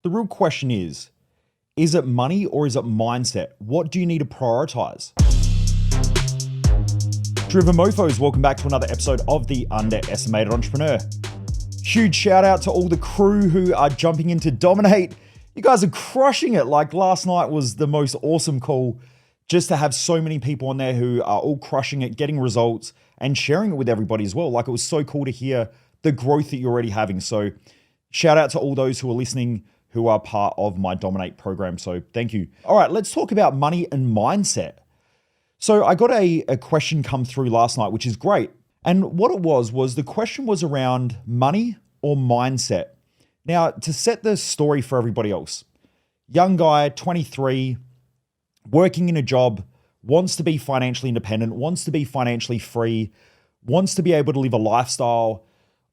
The real question is it money or is it mindset? What do you need to prioritize? Driven Mofos, welcome back to another episode of The Underestimated Entrepreneur. Huge shout out to all the crew who are jumping in to dominate. You guys are crushing it. Like last night was the most awesome call just to have so many people on there who are all crushing it, getting results and sharing it with everybody as well. Like it was so cool to hear the growth that you're already having. So shout out to all those who are listening, who are part of my Dominate program. So thank you. All right, let's talk about money and mindset. So I got a question come through last night, which is great. And what it was the question was around money or mindset. Now, to set the story for everybody else, young guy, 23, working in a job, wants to be financially independent, wants to be financially free, wants to be able to live a lifestyle,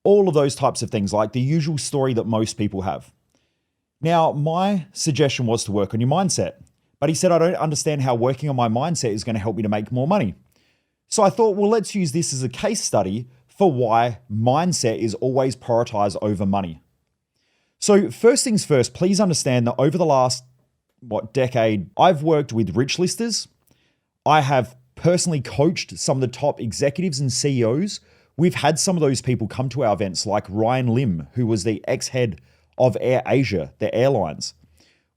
all of those types of things, like the usual story that most people have. Now, my suggestion was to work on your mindset, but he said, I don't understand how working on my mindset is going to help me to make more money. So I thought, well, let's use this as a case study for why mindset is always prioritized over money. So first things first, please understand that over the last, decade, I've worked with rich listers. I have personally coached some of the top executives and CEOs. We've had some of those people come to our events like Ryan Lim, who was the ex-head of Air Asia, the airlines.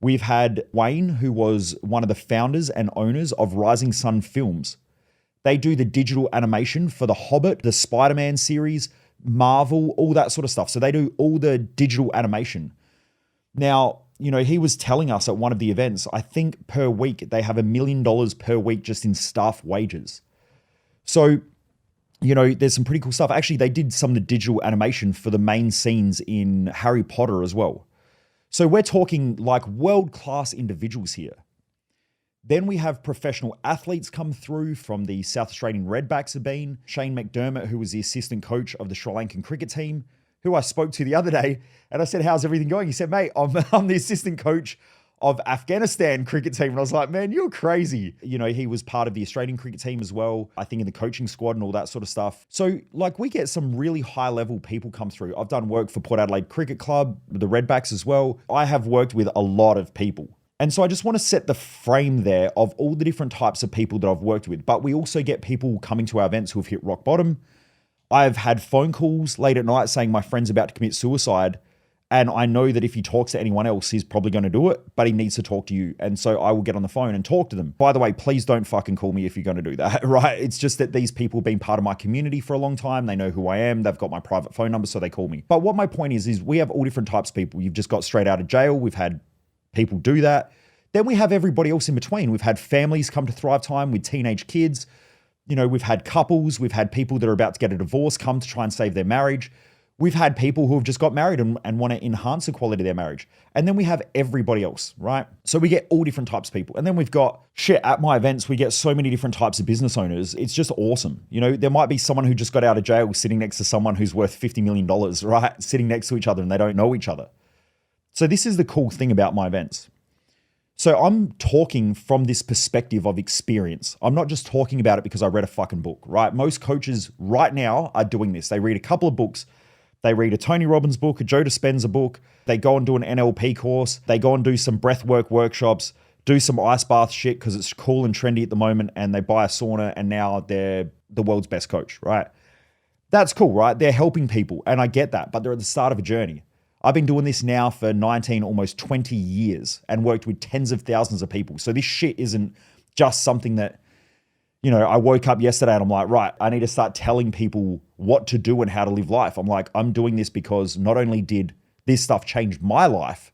We've had Wayne, who was one of the founders and owners of Rising Sun Films. They do the digital animation for The Hobbit, the Spider-Man series, Marvel, all that sort of stuff. So they do all the digital animation. Now, he was telling us at one of the events, I think per week, they have $1 million per week just in staff wages. So, there's some pretty cool stuff. Actually, they did some of the digital animation for the main scenes in Harry Potter as well. So we're talking like world-class individuals here. Then we have professional athletes come through from the South Australian Redbacks have been. Shane McDermott, who was the assistant coach of the Sri Lankan cricket team, who I spoke to the other day. And I said, how's everything going? He said, mate, I'm the assistant coach of Afghanistan cricket team. And I was like, man, you're crazy. He was part of the Australian cricket team as well, I think in the coaching squad and all that sort of stuff. So we get some really high level people come through. I've done work for Port Adelaide Cricket Club, the Redbacks as well. I have worked with a lot of people. And so I just want to set the frame there of all the different types of people that I've worked with. But we also get people coming to our events who have hit rock bottom. I've had phone calls late at night saying my friend's about to commit suicide. And I know that if he talks to anyone else, he's probably going to do it, but he needs to talk to you. And so I will get on the phone and talk to them. By the way, please don't fucking call me if you're going to do that, right? It's just that these people have been part of my community for a long time. They know who I am. They've got my private phone number, so they call me. But what my point is we have all different types of people. You've just got straight out of jail. We've had people do that. Then we have everybody else in between. We've had families come to Thrive Time with teenage kids. We've had couples. We've had people that are about to get a divorce come to try and save their marriage. We've had people who have just got married and want to enhance the quality of their marriage. And then we have everybody else, right? So we get all different types of people. And then we've got at my events, we get so many different types of business owners. It's just awesome. There might be someone who just got out of jail sitting next to someone who's worth $50 million, right? Sitting next to each other and they don't know each other. So this is the cool thing about my events. So I'm talking from this perspective of experience. I'm not just talking about it because I read a fucking book, right? Most coaches right now are doing this. They read a couple of books. They read a Tony Robbins book, a Joe Dispenza book. They go and do an NLP course. They go and do some breathwork workshops, do some ice bath shit because it's cool and trendy at the moment. And they buy a sauna and now they're the world's best coach, right? That's cool, right? They're helping people and I get that, but they're at the start of a journey. I've been doing this now for 19, almost 20 years and worked with tens of thousands of people. So this shit isn't just something that, I woke up yesterday and I'm like, right, I need to start telling people what to do and how to live life. I'm like, I'm doing this because not only did this stuff change my life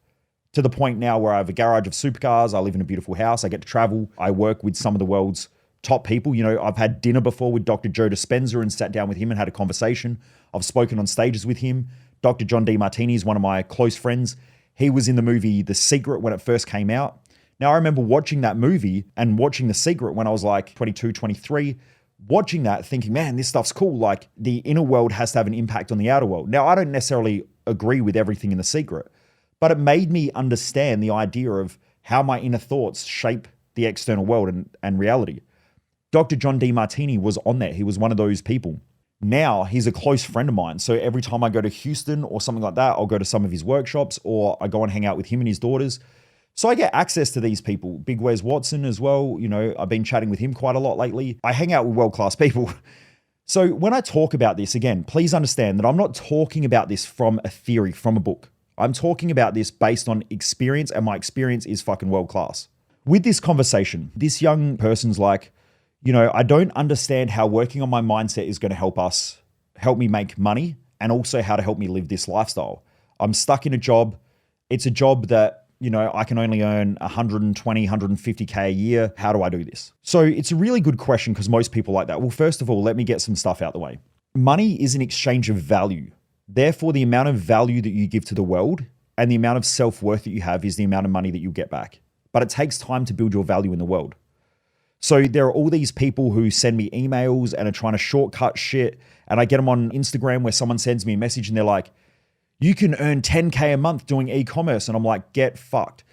to the point now where I have a garage of supercars, I live in a beautiful house, I get to travel, I work with some of the world's top people. I've had dinner before with Dr. Joe Dispenza and sat down with him and had a conversation. I've spoken on stages with him. Dr. John Demartini is one of my close friends. He was in the movie The Secret when it first came out. Now, I remember watching that movie and watching The Secret when I was like 22, 23, watching that thinking, man, this stuff's cool. Like the inner world has to have an impact on the outer world. Now, I don't necessarily agree with everything in The Secret, but it made me understand the idea of how my inner thoughts shape the external world and reality. Dr. John Demartini was on there. He was one of those people. Now he's a close friend of mine. So every time I go to Houston or something like that, I'll go to some of his workshops or I go and hang out with him and his daughters. So I get access to these people. Big Wes Watson as well. You know, I've been chatting with him quite a lot lately. I hang out with world-class people. So when I talk about this, again, please understand that I'm not talking about this from a theory, from a book. I'm talking about this based on experience, and my experience is fucking world-class. With this conversation, this young person's like, you know, I don't understand how working on my mindset is going to help me make money, and also how to help me live this lifestyle. I'm stuck in a job. It's a job that, you know, I can only earn 120, 150K a year. How do I do this? So it's a really good question because most people like that. Well, first of all, let me get some stuff out the way. Money is an exchange of value. Therefore, the amount of value that you give to the world and the amount of self-worth that you have is the amount of money that you'll get back. But it takes time to build your value in the world. So there are all these people who send me emails and are trying to shortcut shit. And I get them on Instagram where someone sends me a message and they're like, you can earn 10K a month doing e-commerce. And I'm like, get fucked.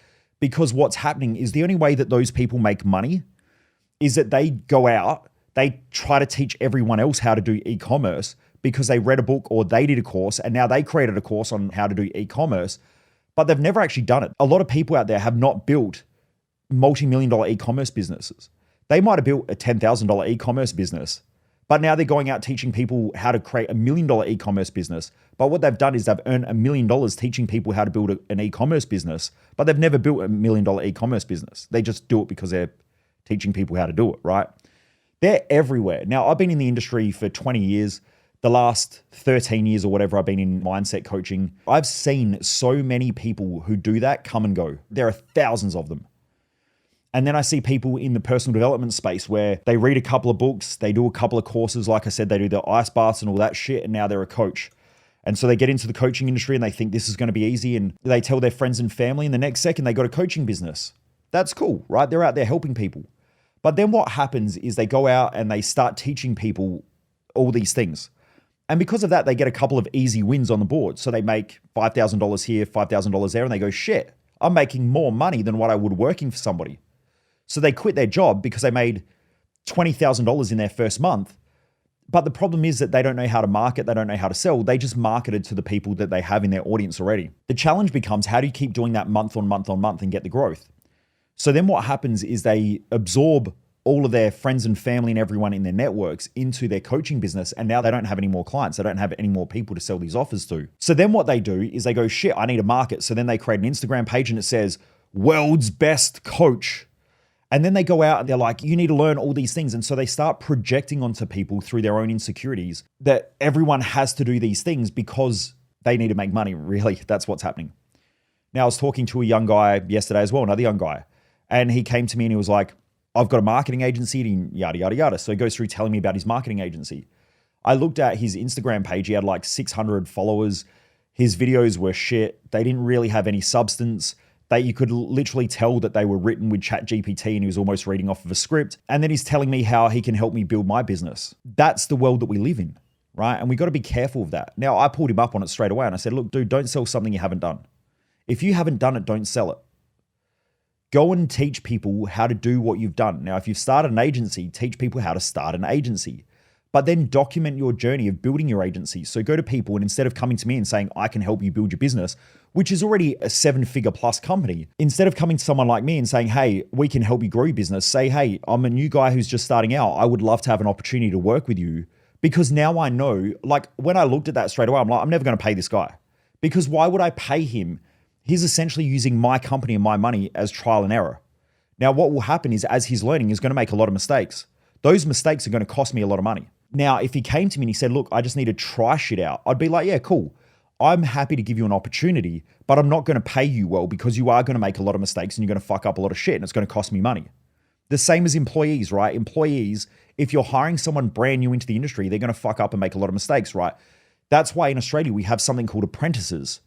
Because what's happening is the only way that those people make money is that they go out, they try to teach everyone else how to do e-commerce because they read a book or they did a course and now they created a course on how to do e-commerce, but they've never actually done it. A lot of people out there have not built multi-million-dollar e-commerce businesses. They might have built a $10,000 e-commerce business, but now they're going out teaching people how to create $1 million e-commerce business. But what they've done is they've earned $1 million teaching people how to build an e-commerce business, but they've never built $1 million e-commerce business. They just do it because they're teaching people how to do it, right? They're everywhere. Now, I've been in the industry for 20 years. The last 13 years or whatever, I've been in mindset coaching. I've seen so many people who do that come and go. There are thousands of them. And then I see people in the personal development space where they read a couple of books, they do a couple of courses. Like I said, they do the ice baths and all that shit. And now they're a coach. And so they get into the coaching industry and they think this is going to be easy. And they tell their friends and family, and the next second they got a coaching business. That's cool, right? They're out there helping people. But then what happens is they go out and they start teaching people all these things. And because of that, they get a couple of easy wins on the board. So they make $5,000 here, $5,000 there, and they go, shit, I'm making more money than what I would working for somebody. So they quit their job because they made $20,000 in their first month. But the problem is that they don't know how to market. They don't know how to sell. They just marketed to the people that they have in their audience already. The challenge becomes, how do you keep doing that month on month on month and get the growth? So then what happens is they absorb all of their friends and family and everyone in their networks into their coaching business. And now they don't have any more clients. They don't have any more people to sell these offers to. So then what they do is they go, shit, I need a market. So then they create an Instagram page and it says, world's best coach. And then they go out and they're like, you need to learn all these things. And so they start projecting onto people through their own insecurities that everyone has to do these things because they need to make money. Really, that's what's happening. Now, I was talking to a young guy yesterday as well, another young guy. And he came to me and he was like, I've got a marketing agency and yada, yada, yada. So he goes through telling me about his marketing agency. I looked at his Instagram page. He had like 600 followers. His videos were shit. They didn't really have any substance. You could literally tell that they were written with ChatGPT and he was almost reading off of a script. And then he's telling me how he can help me build my business. That's the world that we live in, right? And we got to be careful of that. Now, I pulled him up on it straight away and I said, look, dude, don't sell something you haven't done. If you haven't done it, don't sell it. Go and teach people how to do what you've done. Now, if you've started an agency, teach people how to start an agency. But then document your journey of building your agency. So go to people and instead of coming to me and saying, I can help you build your business, which is already a 7-figure plus company, instead of coming to someone like me and saying, hey, we can help you grow your business, say, hey, I'm a new guy who's just starting out. I would love to have an opportunity to work with you. Because now I know, like when I looked at that straight away, I'm like, I'm never going to pay this guy. Because why would I pay him? He's essentially using my company and my money as trial and error. Now, what will happen is as he's learning, he's going to make a lot of mistakes. Those mistakes are going to cost me a lot of money. Now, if he came to me and he said, look, I just need to try shit out, I'd be like, yeah, cool. I'm happy to give you an opportunity, but I'm not going to pay you well because you are going to make a lot of mistakes and you're going to fuck up a lot of shit and it's going to cost me money. The same as employees, right? Employees, if you're hiring someone brand new into the industry, they're going to fuck up and make a lot of mistakes, right? That's why in Australia, we have something called apprentices.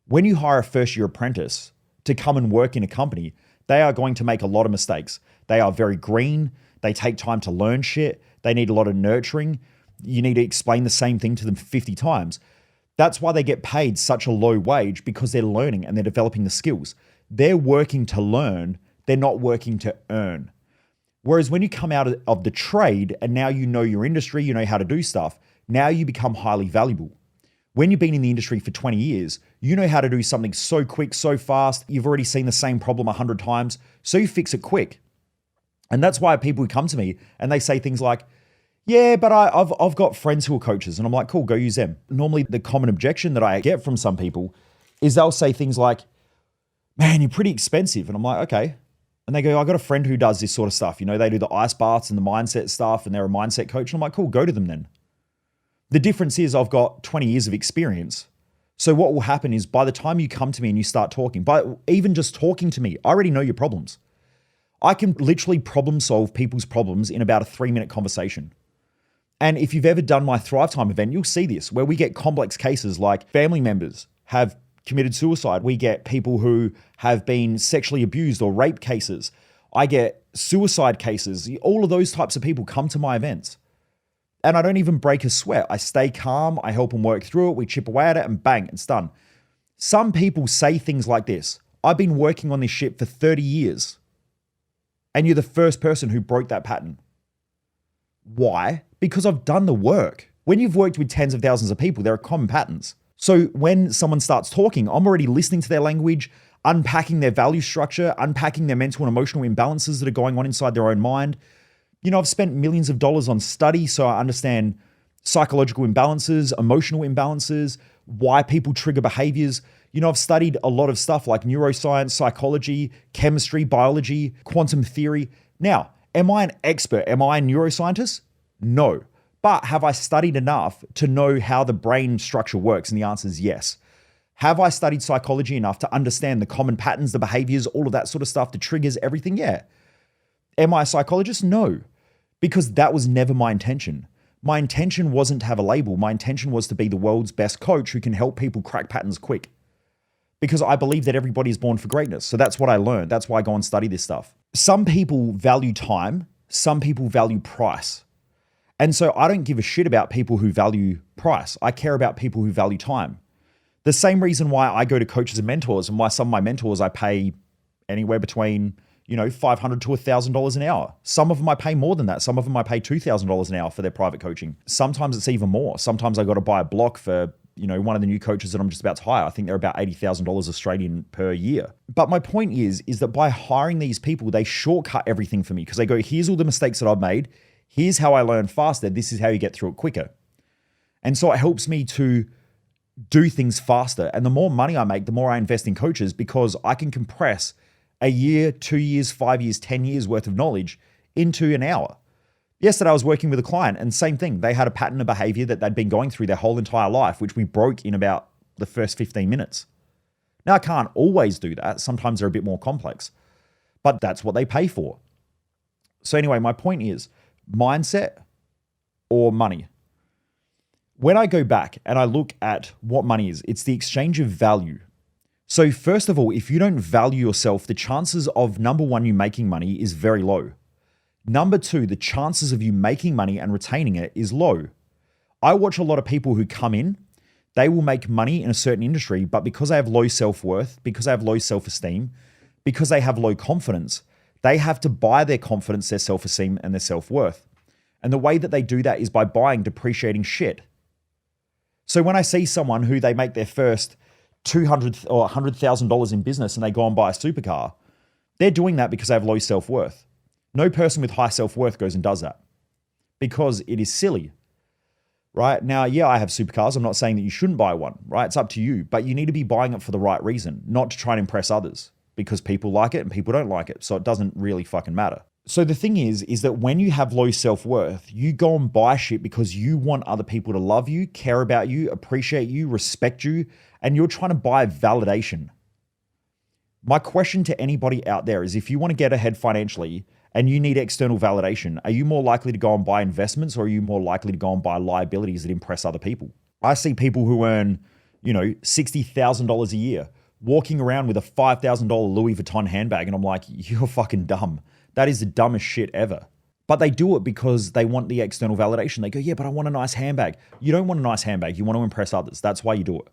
When you hire a first-year apprentice to come and work in a company, they are going to make a lot of mistakes. They are very green. They take time to learn shit. They need a lot of nurturing. You need to explain the same thing to them 50 times. That's why they get paid such a low wage, because they're learning and they're developing the skills. They're working to learn. They're not working to earn. Whereas when you come out of the trade and now you know your industry, you know how to do stuff, Now you become highly valuable. When you've been in the industry for 20 years, you know how to do something so quick, so fast. You've already seen the same problem 100 times, so you fix it quick. And that's why people come to me and they say things like, yeah, but I've got friends who are coaches. And I'm like, cool, go use them. Normally the common objection that I get from some people is they'll say things like, man, you're pretty expensive. And I'm like, okay. And they go, I got a friend who does this sort of stuff. You know, they do the ice baths and the mindset stuff and they're a mindset coach. And I'm like, cool, go to them then. The difference is I've got 20 years of experience. So what will happen is by the time you come to me and you start talking, by even just talking to me, I already know your problems. I can literally problem solve people's problems in about a 3-minute conversation. And if you've ever done my Thrive Time event, you'll see this, where we get complex cases like family members have committed suicide. We get people who have been sexually abused or rape cases. I get suicide cases. All of those types of people come to my events. And I don't even break a sweat. I stay calm. I help them work through it. We chip away at it and bang, it's done. Some people say things like this. I've been working on this shit for 30 years. And you're the first person who broke that pattern. Why? Because I've done the work. When you've worked with tens of thousands of people, there are common patterns. So when someone starts talking, I'm already listening to their language, unpacking their value structure, unpacking their mental and emotional imbalances that are going on inside their own mind. You know, I've spent millions of dollars on study, so I understand psychological imbalances, emotional imbalances, why people trigger behaviors. You know, I've studied a lot of stuff like neuroscience, psychology, chemistry, biology, quantum theory. Now, am I an expert? Am I a neuroscientist? No. But have I studied enough to know how the brain structure works? And the answer is yes. Have I studied psychology enough to understand the common patterns, the behaviors, all of that sort of stuff, the triggers, everything? Yeah. Am I a psychologist? No. Because that was never my intention. My intention wasn't to have a label. My intention was to be the world's best coach who can help people crack patterns quick. Because I believe that everybody is born for greatness. So that's what I learned. That's why I go and study this stuff. Some people value time. Some people value price. And so I don't give a shit about people who value price. I care about people who value time. The same reason why I go to coaches and mentors and why some of my mentors I pay anywhere between, $500 to $1,000 an hour. Some of them I pay more than that. Some of them I pay $2,000 an hour for their private coaching. Sometimes it's even more. Sometimes I got to buy a block for, one of the new coaches that I'm just about to hire. I think they're about $80,000 Australian per year. But my point is that by hiring these people, they shortcut everything for me because they go, here's all the mistakes that I've made. Here's how I learn faster. This is how you get through it quicker. And so it helps me to do things faster. And the more money I make, the more I invest in coaches because I can compress a year, 2 years, 5 years, 10 years worth of knowledge into an hour. Yesterday, I was working with a client and same thing. They had a pattern of behavior that they'd been going through their whole entire life, which we broke in about the first 15 minutes. Now, I can't always do that. Sometimes they're a bit more complex, but that's what they pay for. So anyway, my point is mindset or money. When I go back and I look at what money is, it's the exchange of value. So first of all, if you don't value yourself, the chances of number one, you making money is very low. Number two, the chances of you making money and retaining it is low. I watch a lot of people who come in, they will make money in a certain industry, but because they have low self-worth, because they have low self-esteem, because they have low confidence, they have to buy their confidence, their self-esteem, and their self-worth. And the way that they do that is by buying depreciating shit. So when I see someone who they make their first $200,000 or $100,000 in business and they go and buy a supercar, they're doing that because they have low self-worth. No person with high self-worth goes and does that because it is silly, right? Now, yeah, I have supercars. I'm not saying that you shouldn't buy one, right? It's up to you, but you need to be buying it for the right reason, not to try and impress others because people like it and people don't like it. So it doesn't really fucking matter. So the thing is that when you have low self-worth, you go and buy shit because you want other people to love you, care about you, appreciate you, respect you, and you're trying to buy validation. My question to anybody out there is if you want to get ahead financially and you need external validation, are you more likely to go and buy investments or are you more likely to go and buy liabilities that impress other people? I see people who earn, $60,000 a year walking around with a $5,000 Louis Vuitton handbag and I'm like, you're fucking dumb. That is the dumbest shit ever. But they do it because they want the external validation. They go, yeah, but I want a nice handbag. You don't want a nice handbag. You want to impress others. That's why you do it.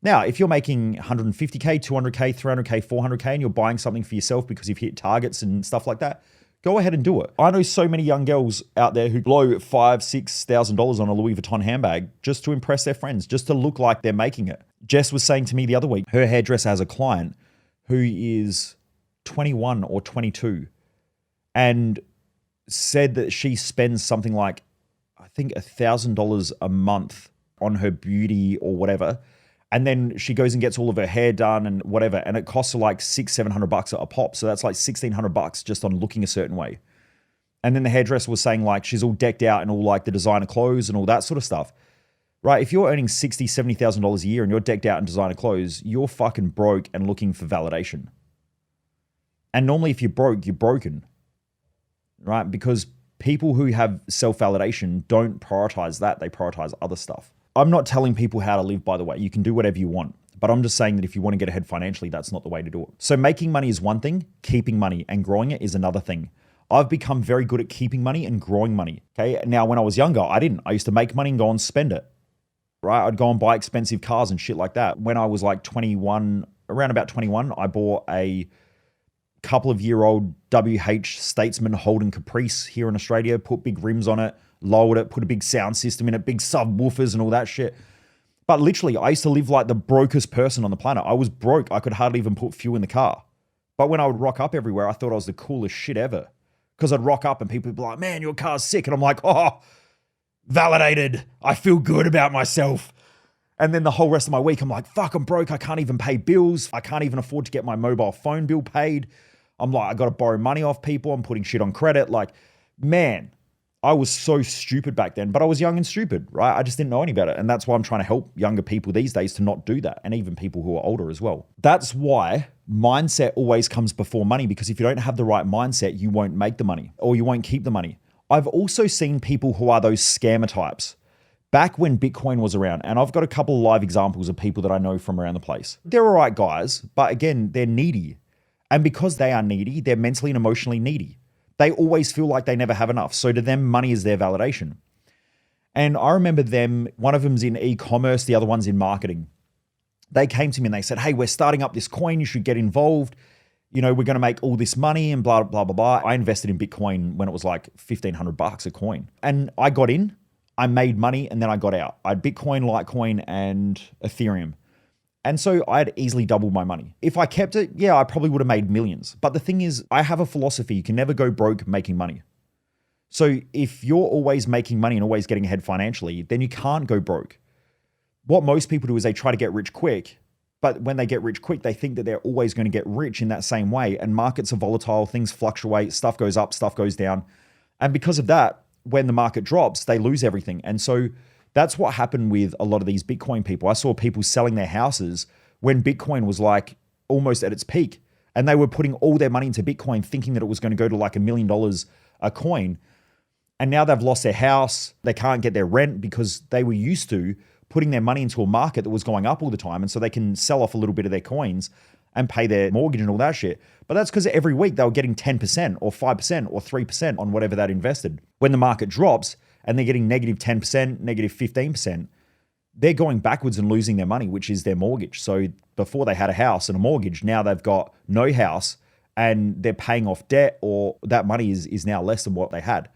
Now, if you're making 150K, 200K, 300K, 400K, and you're buying something for yourself because you've hit targets and stuff like that, Go ahead and do it. I know so many young girls out there who blow $5,000-$6,000 on a Louis Vuitton handbag just to impress their friends, just to look like they're making it. Jess was saying to me the other week, her hairdresser has a client who is 21 or 22 and said that she spends something like, I think $1,000 a month on her beauty or whatever. And then she goes and gets all of her hair done and whatever. And it costs her like $600-$700 a pop. So that's like $1,600 just on looking a certain way. And then the hairdresser was saying like she's all decked out in all like the designer clothes and all that sort of stuff. Right? If you're earning $60,000-$70,000 a year and you're decked out in designer clothes, you're fucking broke and looking for validation. And normally if you're broke, you're broken. Right? Because people who have self-validation don't prioritize that. They prioritize other stuff. I'm not telling people how to live, by the way. You can do whatever you want. But I'm just saying that if you want to get ahead financially, that's not the way to do it. So making money is one thing. Keeping money and growing it is another thing. I've become very good at keeping money and growing money. Okay. Now, when I was younger, I didn't. I used to make money and go and spend it. Right? I'd go and buy expensive cars and shit like that. When I was like 21, around about 21, I bought a couple of year old WH Statesman Holden Caprice here in Australia, put big rims on it, lowered it, put a big sound system in it, big subwoofers and all that shit. But literally, I used to live like the brokest person on the planet. I was broke. I could hardly even put fuel in the car. But when I would rock up everywhere, I thought I was the coolest shit ever. Because I'd rock up and people would be like, man, your car's sick. And I'm like, oh, validated. I feel good about myself. And then the whole rest of my week, I'm like, fuck, I'm broke. I can't even pay bills. I can't even afford to get my mobile phone bill paid. I'm like, I got to borrow money off people. I'm putting shit on credit. Like, man, I was so stupid back then, but I was young and stupid, right? I just didn't know any better. And that's why I'm trying to help younger people these days to not do that. And even people who are older as well. That's why mindset always comes before money, because if you don't have the right mindset, you won't make the money or you won't keep the money. I've also seen people who are those scammer types back when Bitcoin was around. And I've got a couple of live examples of people that I know from around the place. They're all right guys, but again, they're needy. And because they are needy, they're mentally and emotionally needy. They always feel like they never have enough. So to them, money is their validation. And I remember them, one of them's in e-commerce, the other one's in marketing. They came to me and they said, hey, we're starting up this coin. You should get involved. You know, we're going to make all this money and blah, blah, blah, blah. I invested in Bitcoin when it was like $1,500 a coin. And I got in, I made money, and then I got out. I had Bitcoin, Litecoin, and Ethereum. And so I had easily doubled my money. If I kept it, yeah, I probably would have made millions. But the thing is, I have a philosophy. You can never go broke making money. So if you're always making money and always getting ahead financially, then you can't go broke. What most people do is they try to get rich quick. But when they get rich quick, they think that they're always going to get rich in that same way. And markets are volatile, things fluctuate, stuff goes up, stuff goes down. And because of that, when the market drops, they lose everything. And so that's what happened with a lot of these Bitcoin people. I saw people selling their houses when Bitcoin was like almost at its peak. And they were putting all their money into Bitcoin thinking that it was going to go to like $1 million a coin. And now they've lost their house. They can't get their rent because they were used to putting their money into a market that was going up all the time. And so they can sell off a little bit of their coins and pay their mortgage and all that shit. But that's because every week they were getting 10% or 5% or 3% on whatever they'd invested. When the market drops and they're getting negative 10%, negative 15%, they're going backwards and losing their money, which is their mortgage. So before they had a house and a mortgage, now they've got no house and they're paying off debt, or that money is now less than what they had.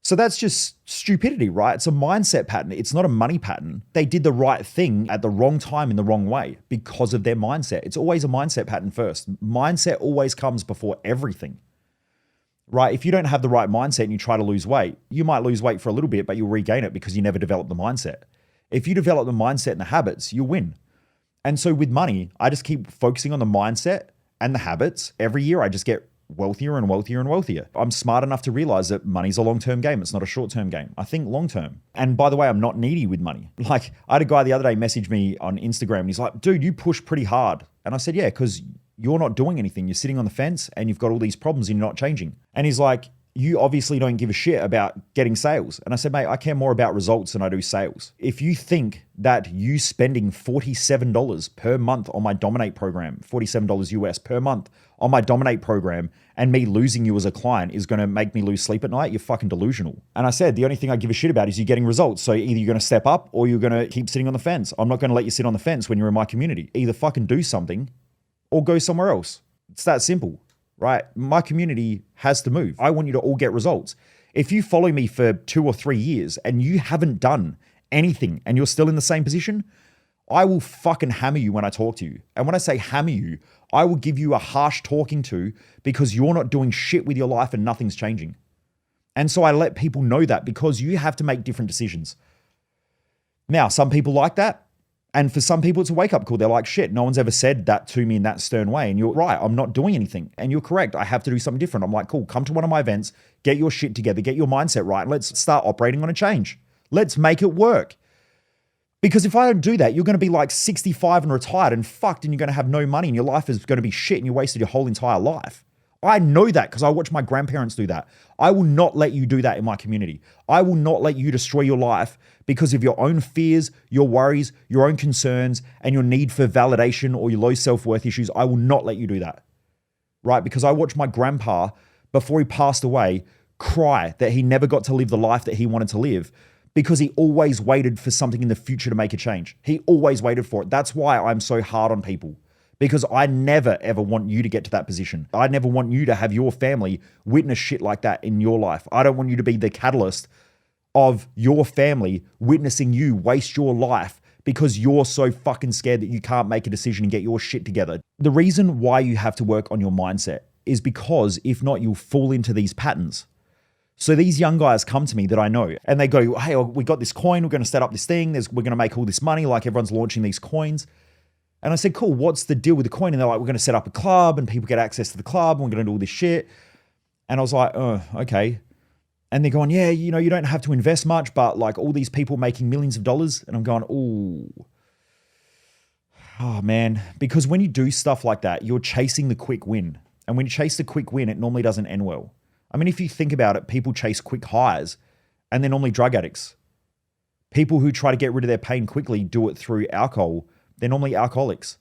So that's just stupidity, right? It's a mindset pattern. It's not a money pattern. They did the right thing at the wrong time in the wrong way because of their mindset. It's always a mindset pattern first. Mindset always comes before everything, right? If you don't have the right mindset and you try to lose weight, you might lose weight for a little bit, but you'll regain it because you never develop the mindset. If you develop the mindset and the habits, you'll win. And so with money, I just keep focusing on the mindset and the habits. Every year, I just get wealthier and wealthier and wealthier. I'm smart enough to realize that money's a long-term game. It's not a short-term game. I think long-term. And by the way, I'm not needy with money. Like, I had a guy the other day message me on Instagram and he's like, dude, you push pretty hard. And I said, yeah, because you're not doing anything. You're sitting on the fence and you've got all these problems and you're not changing. And he's like, you obviously don't give a shit about getting sales. And I said, mate, I care more about results than I do sales. If you think that you spending $47 per month on my Dominate program, $47 US per month on my Dominate program, and me losing you as a client is going to make me lose sleep at night, you're fucking delusional. And I said, the only thing I give a shit about is you getting results. So either you're going to step up or you're going to keep sitting on the fence. I'm not going to let you sit on the fence when you're in my community. Either fucking do something or go somewhere else. It's that simple. right? My community has to move. I want you to all get results. If you follow me for 2 or 3 years and you haven't done anything and you're still in the same position, I will fucking hammer you when I talk to you. And when I say hammer you, I will give you a harsh talking to because you're not doing shit with your life and nothing's changing. And so I let people know that because you have to make different decisions. Now, some people like that. And for some people, it's a wake-up call. They're like, shit, no one's ever said that to me in that stern way. And you're right, I'm not doing anything. And you're correct, I have to do something different. I'm like, cool, come to one of my events, get your shit together, get your mindset right, and let's start operating on a change. Let's make it work. Because if I don't do that, you're going to be like 65 and retired and fucked, and you're going to have no money, and your life is going to be shit, and you wasted your whole entire life. I know that because I watch my grandparents do that. I will not let you do that in my community. I will not let you destroy your life because of your own fears, your worries, your own concerns, and your need for validation or your low self-worth issues. I will not let you do that, right? Because I watched my grandpa, before he passed away, cry that he never got to live the life that he wanted to live because he always waited for something in the future to make a change. He always waited for it. That's why I'm so hard on people. Because I never, ever want you to get to that position. I never want you to have your family witness shit like that in your life. I don't want you to be the catalyst of your family witnessing you waste your life because you're so fucking scared that you can't make a decision and get your shit together. The reason why you have to work on your mindset is because if not, you'll fall into these patterns. So these young guys come to me that I know and they go, hey, we got this coin. We're going to set up this thing. We're going to make all this money. Like everyone's launching these coins. And I said, cool, what's the deal with the coin? And they're like, we're going to set up a club and people get access to the club and we're going to do all this shit. And I was like, oh, okay. And they're going, yeah, you know, you don't have to invest much, but like all these people making millions of dollars. And I'm going, oh man. Because when you do stuff like that, you're chasing the quick win. And when you chase the quick win, it normally doesn't end well. I mean, if you think about it, people chase quick highs and they're normally drug addicts. People who try to get rid of their pain quickly do it through alcohol. They're normally alcoholics.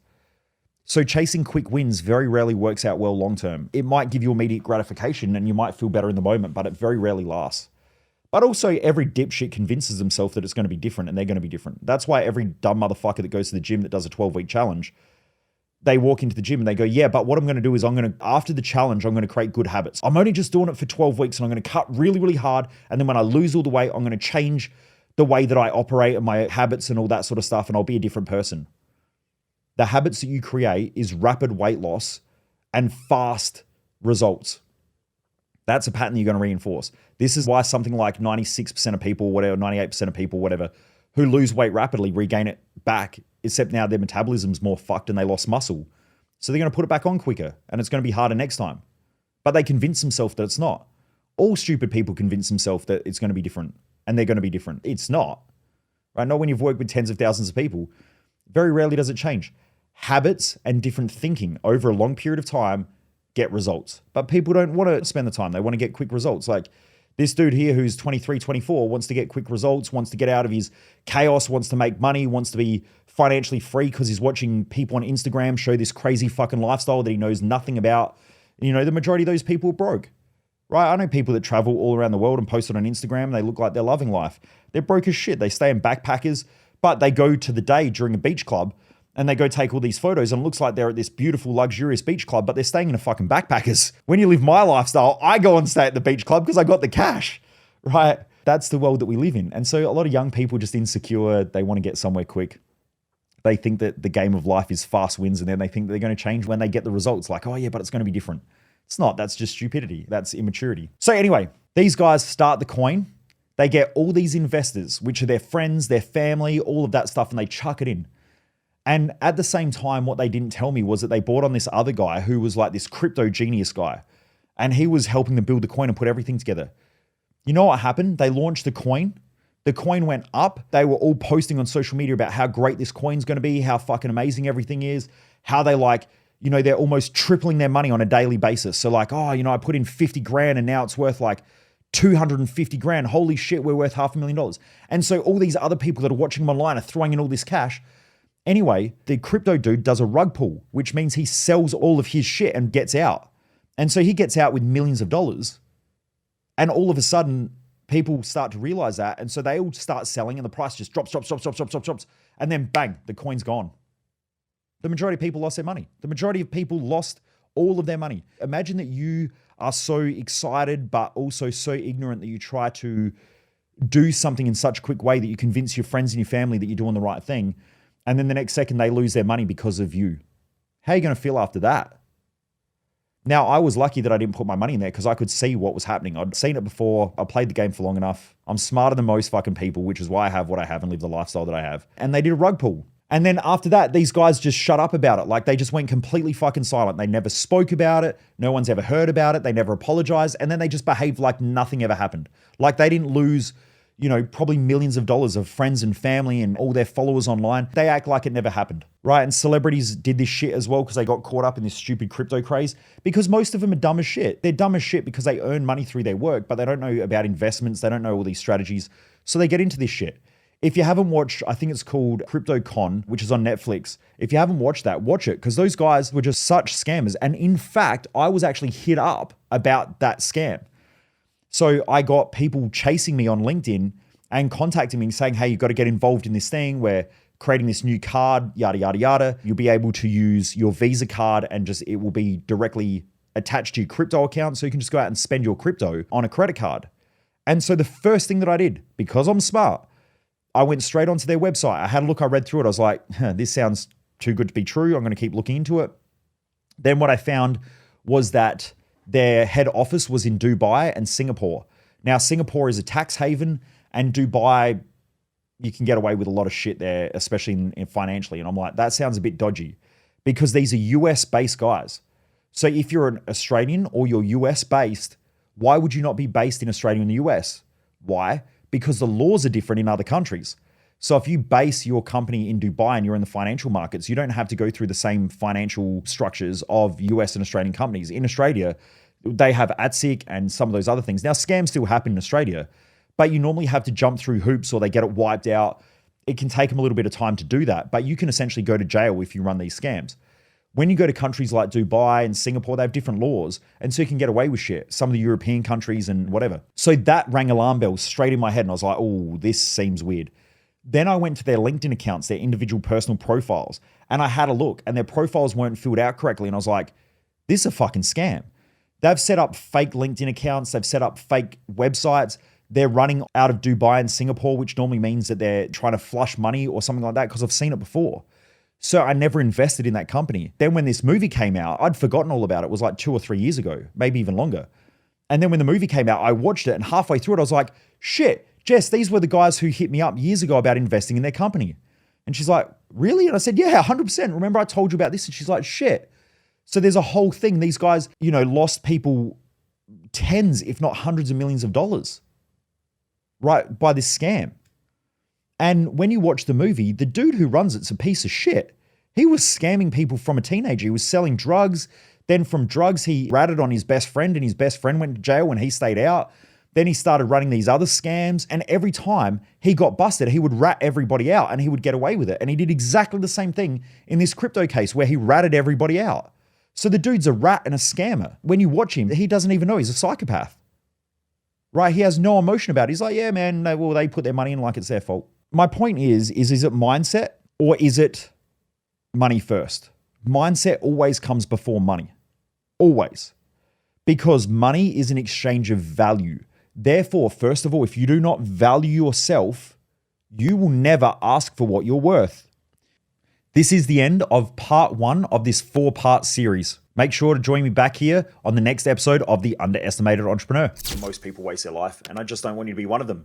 So chasing quick wins very rarely works out well long-term. It might give you immediate gratification and you might feel better in the moment, but it very rarely lasts. But also every dipshit convinces themselves that it's going to be different and they're going to be different. That's why every dumb motherfucker that goes to the gym that does a 12-week challenge, they walk into the gym and they go, yeah, but what I'm going to do is after the challenge, I'm going to create good habits. I'm only just doing it for 12 weeks and I'm going to cut really, really hard. And then when I lose all the weight, I'm going to change the way that I operate and my habits and all that sort of stuff and I'll be a different person. The habits that you create is rapid weight loss and fast results. That's a pattern you're going to reinforce. This is why something like 96% of people, whatever, 98% of people, whatever, who lose weight rapidly regain it back, except now their metabolism's more fucked and they lost muscle. So they're going to put it back on quicker and it's going to be harder next time. But they convince themselves that it's not. All stupid people convince themselves that it's going to be different and they're going to be different. It's not. Right? Not when you've worked with tens of thousands of people. Very rarely does it change. Habits and different thinking over a long period of time get results. But people don't want to spend the time. They want to get quick results. Like this dude here who's 23, 24 wants to get quick results, wants to get out of his chaos, wants to make money, wants to be financially free because he's watching people on Instagram show this crazy fucking lifestyle that he knows nothing about. You know, the majority of those people are broke, right? I know people that travel all around the world and post it on Instagram and they look like they're loving life. They're broke as shit. They stay in backpackers, but they go to the day during a beach club and they go take all these photos and it looks like they're at this beautiful, luxurious beach club, but they're staying in a fucking backpackers. When you live my lifestyle, I go and stay at the beach club because I got the cash, right? That's the world that we live in. And so a lot of young people are just insecure. They want to get somewhere quick. They think that the game of life is fast wins and then they think they're going to change when they get the results. Like, oh yeah, but it's going to be different. It's not. That's just stupidity. That's immaturity. So anyway, these guys start the coin. They get all these investors, which are their friends, their family, all of that stuff, and they chuck it in. And at the same time, what they didn't tell me was that they bought on this other guy who was like this crypto genius guy. And he was helping them build the coin and put everything together. You know what happened? They launched the coin. The coin went up. They were all posting on social media about how great this coin's going to be, how fucking amazing everything is, how they they're almost tripling their money on a daily basis. So like, oh, I put in 50 grand and now it's worth like 250 grand. Holy shit, we're worth $500,000. And so all these other people that are watching them online are throwing in all this cash. Anyway, the crypto dude does a rug pull, which means he sells all of his shit and gets out. And so he gets out with millions of dollars. And all of a sudden, people start to realize that. And so they all start selling and the price just drops. And then bang, the coin's gone. The majority of people lost their money. The majority of people lost all of their money. Imagine that you are so excited, but also so ignorant that you try to do something in such a quick way that you convince your friends and your family that you're doing the right thing. And then the next second they lose their money because of you. How are you going to feel after that? Now, I was lucky that I didn't put my money in there because I could see what was happening. I'd seen it before. I played the game for long enough. I'm smarter than most fucking people, which is why I have what I have and live the lifestyle that I have. And they did a rug pull. And then after that, these guys just shut up about it. Like they just went completely fucking silent. They never spoke about it. No one's ever heard about it. They never apologized. And then they just behaved like nothing ever happened. Like they didn't lose, probably millions of dollars of friends and family and all their followers online. They act like it never happened, right? And celebrities did this shit as well because they got caught up in this stupid crypto craze because most of them are dumb as shit. They're dumb as shit because they earn money through their work, but they don't know about investments. They don't know all these strategies. So they get into this shit. If you haven't watched, I think it's called Crypto Con, which is on Netflix. If you haven't watched that, watch it because those guys were just such scammers. And in fact, I was actually hit up about that scam. So I got people chasing me on LinkedIn and contacting me saying, hey, you've got to get involved in this thing. We're creating this new card, yada, yada, yada. You'll be able to use your Visa card and it will be directly attached to your crypto account. So you can just go out and spend your crypto on a credit card. And so the first thing that I did, because I'm smart, I went straight onto their website. I had a look, I read through it. I was like, this sounds too good to be true. I'm going to keep looking into it. Then what I found was that their head office was in Dubai and Singapore. Now, Singapore is a tax haven and Dubai, you can get away with a lot of shit there, especially in financially. And I'm like, that sounds a bit dodgy because these are US-based guys. So if you're an Australian or you're US-based, why would you not be based in Australia and the US? Why? Because the laws are different in other countries. So if you base your company in Dubai and you're in the financial markets, you don't have to go through the same financial structures of US and Australian companies. In Australia, they have ATSIC and some of those other things. Now, scams still happen in Australia, but you normally have to jump through hoops or they get it wiped out. It can take them a little bit of time to do that, but you can essentially go to jail if you run these scams. When you go to countries like Dubai and Singapore, they have different laws, and so you can get away with shit. Some of the European countries and whatever. So that rang alarm bells straight in my head, and I was like, oh, this seems weird. Then I went to their LinkedIn accounts, their individual personal profiles, and I had a look, and their profiles weren't filled out correctly, and I was like, this is a fucking scam. They've set up fake LinkedIn accounts. They've set up fake websites. They're running out of Dubai and Singapore, which normally means that they're trying to flush money or something like that because I've seen it before. So I never invested in that company. Then when this movie came out, I'd forgotten all about it. It was like 2 or 3 years ago, maybe even longer. And then when the movie came out, I watched it and halfway through it, I was like, shit, Jess, these were the guys who hit me up years ago about investing in their company. And she's like, really? And I said, yeah, 100%. Remember I told you about this? And she's like, shit. So there's a whole thing. These guys, lost people tens, if not hundreds of millions of dollars, right, by this scam. And when you watch the movie, the dude who runs it's a piece of shit. He was scamming people from a teenager. He was selling drugs. Then from drugs, he ratted on his best friend and his best friend went to jail when he stayed out. Then he started running these other scams. And every time he got busted, he would rat everybody out and he would get away with it. And he did exactly the same thing in this crypto case where he ratted everybody out. So the dude's a rat and a scammer. When you watch him, he doesn't even know he's a psychopath, right? He has no emotion about it. He's like, yeah, man, they put their money in like it's their fault. My point is it mindset or is it money first? Mindset always comes before money. Always. Because money is an exchange of value. Therefore, first of all, if you do not value yourself, you will never ask for what you're worth. This is the end of part 1 of this 4-part series. Make sure to join me back here on the next episode of The Underestimated Entrepreneur. Most people waste their life, and I just don't want you to be one of them.